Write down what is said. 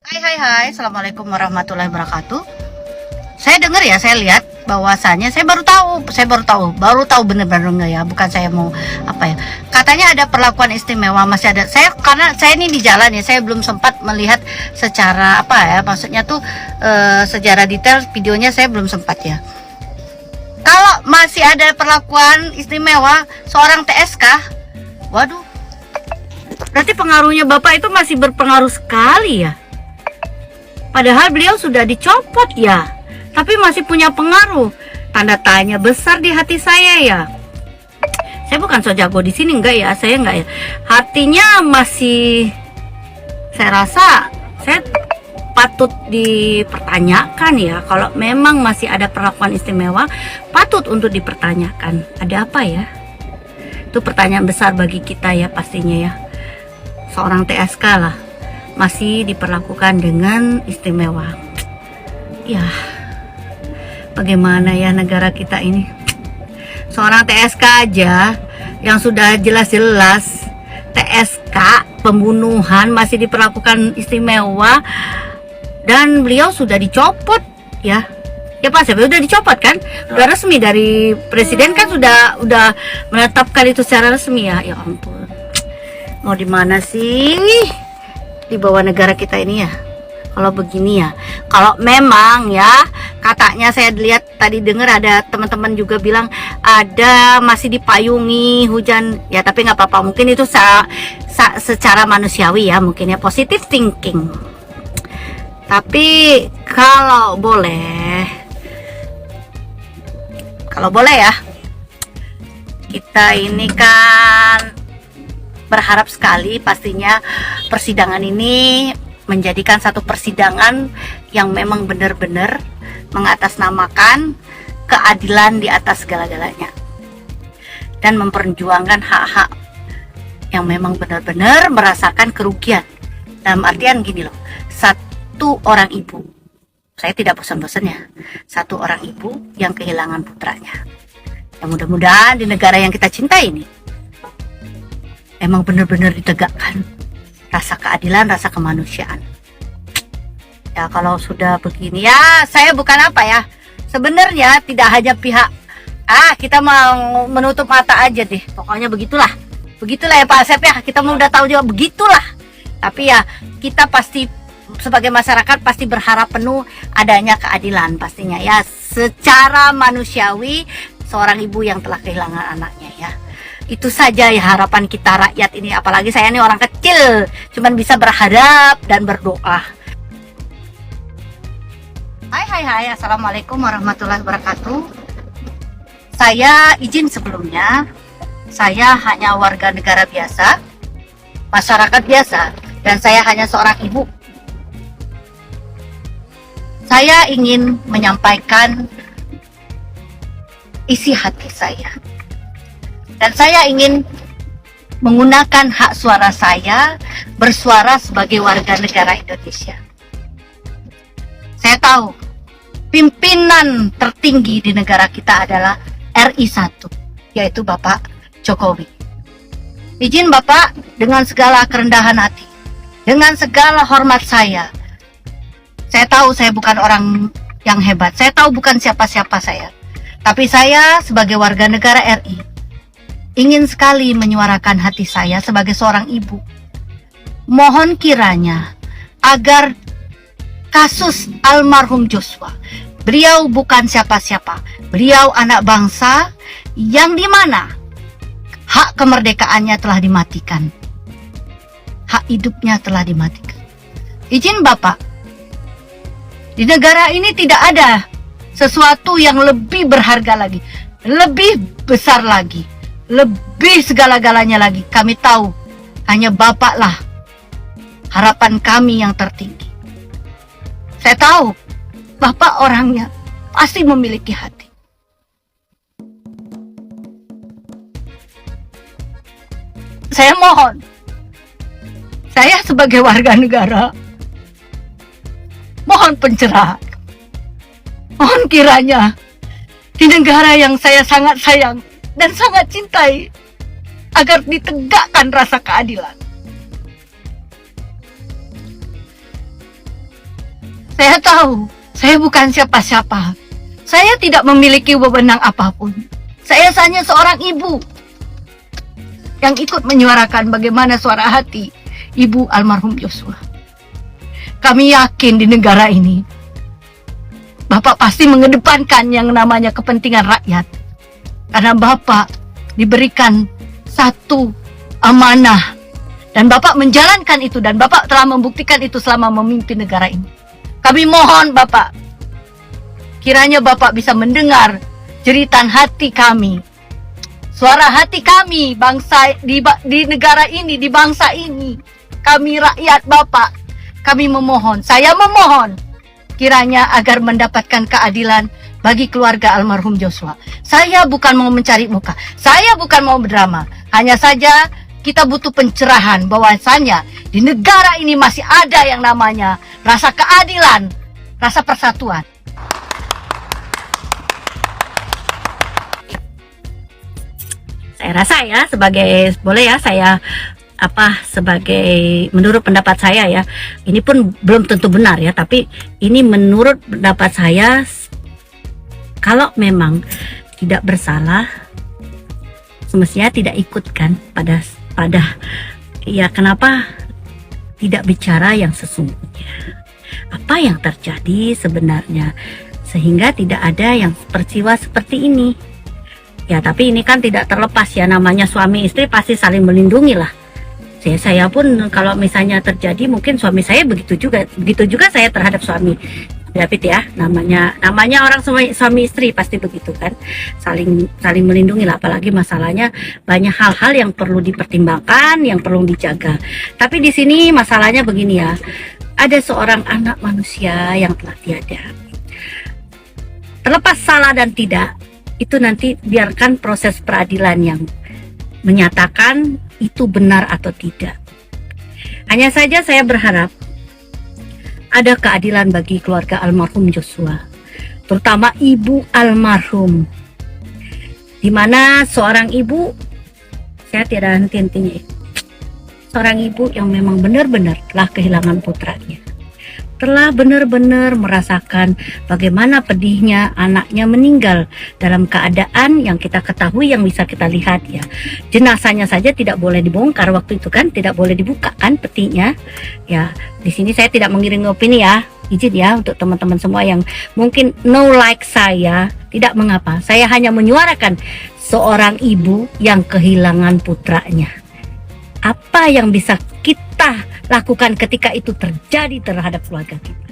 Hai, Assalamualaikum warahmatullahi wabarakatuh. Saya dengar ya, saya lihat bahwasannya saya baru tahu bener-bener enggak ya, bukan saya mau apa ya. Katanya ada perlakuan istimewa, masih ada. Karena saya ini di jalan ya, saya belum sempat melihat secara apa ya, maksudnya tuh secara detail videonya saya belum sempat ya. Kalau masih ada perlakuan istimewa seorang TSK, waduh, berarti pengaruhnya Bapak itu masih berpengaruh sekali ya. Padahal beliau sudah dicopot ya, tapi masih punya pengaruh. Tanda tanya besar di hati saya ya. Saya bukan so jago di sini, enggak ya, saya enggak ya. Hatinya masih, saya rasa saya patut dipertanyakan ya. Kalau memang masih ada perlakuan istimewa, patut untuk dipertanyakan. Ada apa ya? Itu pertanyaan besar bagi kita ya pastinya ya. Seorang TSK lah masih diperlakukan dengan istimewa. Ya, bagaimana ya negara kita ini? Seorang TSK aja yang sudah jelas-jelas TSK pembunuhan masih diperlakukan istimewa, dan beliau sudah dicopot ya. Ya Pak, saya udah dicopot kan? Udah resmi dari presiden kan, udah menetapkan itu secara resmi ya. Ya ampun. Mau di mana sih di bawah negara kita ini ya? Kalau begini ya, kalau memang ya katanya saya lihat tadi dengar ada teman-teman juga bilang ada masih dipayungi hujan ya, tapi nggak apa-apa, mungkin itu secara manusiawi ya, mungkin ya, positive thinking. Tapi kalau boleh ya, kita ini kan berharap sekali pastinya persidangan ini menjadikan satu persidangan yang memang benar-benar mengatasnamakan keadilan di atas segala-galanya dan memperjuangkan hak-hak yang memang benar-benar merasakan kerugian. Dalam artian gini loh, satu orang ibu, saya tidak bosan-bosan ya, satu orang ibu yang kehilangan putranya. Yang mudah-mudahan di negara yang kita cintai ini emang benar-benar ditegakkan rasa keadilan, rasa kemanusiaan. Ya kalau sudah begini ya, saya bukan apa ya, sebenarnya tidak hanya pihak kita mau menutup mata aja deh, pokoknya begitulah ya Pak Asep ya, kita mau udah tahu juga begitulah. Tapi ya kita pasti sebagai masyarakat pasti berharap penuh adanya keadilan pastinya ya, secara manusiawi seorang ibu yang telah kehilangan anaknya ya. Itu saja ya harapan kita rakyat ini, apalagi saya ini orang kecil, cuman bisa berharap dan berdoa. Hai, Assalamualaikum warahmatullahi wabarakatuh. Saya izin sebelumnya, saya hanya warga negara biasa, masyarakat biasa, dan saya hanya seorang ibu. Saya ingin menyampaikan isi hati saya. Dan saya ingin menggunakan hak suara saya, bersuara sebagai warga negara Indonesia. Saya tahu pimpinan tertinggi di negara kita adalah RI 1, yaitu Bapak Jokowi. Izin Bapak, dengan segala kerendahan hati, dengan segala hormat saya tahu saya bukan orang yang hebat, saya tahu bukan siapa-siapa saya. Tapi saya sebagai warga negara RI ingin sekali menyuarakan hati saya sebagai seorang ibu. Mohon kiranya agar kasus almarhum Joshua, beliau bukan siapa-siapa, beliau anak bangsa yang dimana hak kemerdekaannya telah dimatikan, hak hidupnya telah dimatikan. Izin Bapak, di negara ini tidak ada sesuatu yang lebih berharga lagi, lebih besar lagi, lebih segala-galanya lagi. Kami tahu hanya Bapaklah harapan kami yang tertinggi. Saya tahu Bapak orangnya pasti memiliki hati. Saya mohon, saya sebagai warga negara mohon pencerahan. Mohon kiranya di negara yang saya sangat sayang dan sangat cintai, agar ditegakkan rasa keadilan. Saya tahu, saya bukan siapa-siapa. Saya tidak memiliki wewenang apapun. Saya hanya seorang ibu yang ikut menyuarakan bagaimana suara hati ibu almarhum Yosua. Kami yakin di negara ini, Bapak pasti mengedepankan yang namanya kepentingan rakyat. Karena Bapak diberikan satu amanah. Dan Bapak menjalankan itu, dan Bapak telah membuktikan itu selama memimpin negara ini. Kami mohon Bapak, kiranya Bapak bisa mendengar jeritan hati kami, suara hati kami, bangsa di negara ini, di bangsa ini. Kami rakyat Bapak, kami memohon, saya memohon, kiranya agar mendapatkan keadilan bagi keluarga almarhum Joshua. Saya bukan mau mencari muka, saya bukan mau berdrama, hanya saja kita butuh pencerahan bahwasanya di negara ini masih ada yang namanya rasa keadilan, rasa persatuan. Saya rasa ya, sebagai, boleh ya saya sebagai menurut pendapat saya ya, ini pun belum tentu benar ya, tapi ini menurut pendapat saya, kalau memang tidak bersalah semestinya tidak ikutkan pada ya, kenapa tidak bicara yang sesungguhnya, apa yang terjadi sebenarnya, sehingga tidak ada yang peristiwa seperti ini ya. Tapi ini kan tidak terlepas ya, namanya suami istri pasti saling melindungi lah. Saya pun kalau misalnya terjadi, mungkin suami saya begitu juga saya terhadap suami David ya, namanya orang suami istri pasti begitu kan, saling melindungi lah. Apalagi masalahnya banyak hal-hal yang perlu dipertimbangkan, yang perlu dijaga. Tapi di sini masalahnya begini ya, ada seorang anak manusia yang telah tiada. Terlepas salah dan tidak, itu nanti biarkan proses peradilan yang menyatakan itu benar atau tidak. Hanya saja saya berharap ada keadilan bagi keluarga almarhum Joshua, terutama ibu almarhum, dimana seorang ibu, saya tidak henti-hentinya, seorang ibu yang memang benar-benar telah kehilangan putranya, telah benar-benar merasakan bagaimana pedihnya anaknya meninggal dalam keadaan yang kita ketahui, yang bisa kita lihat ya. Jenazahnya saja tidak boleh dibongkar waktu itu kan, tidak boleh dibuka kan petinya. Ya, di sini saya tidak mengiringi opini ya, izin ya untuk teman-teman semua yang mungkin no like saya, tidak mengapa. Saya hanya menyuarakan seorang ibu yang kehilangan putranya. Apa yang bisa kita lakukan ketika itu terjadi terhadap keluarga kita?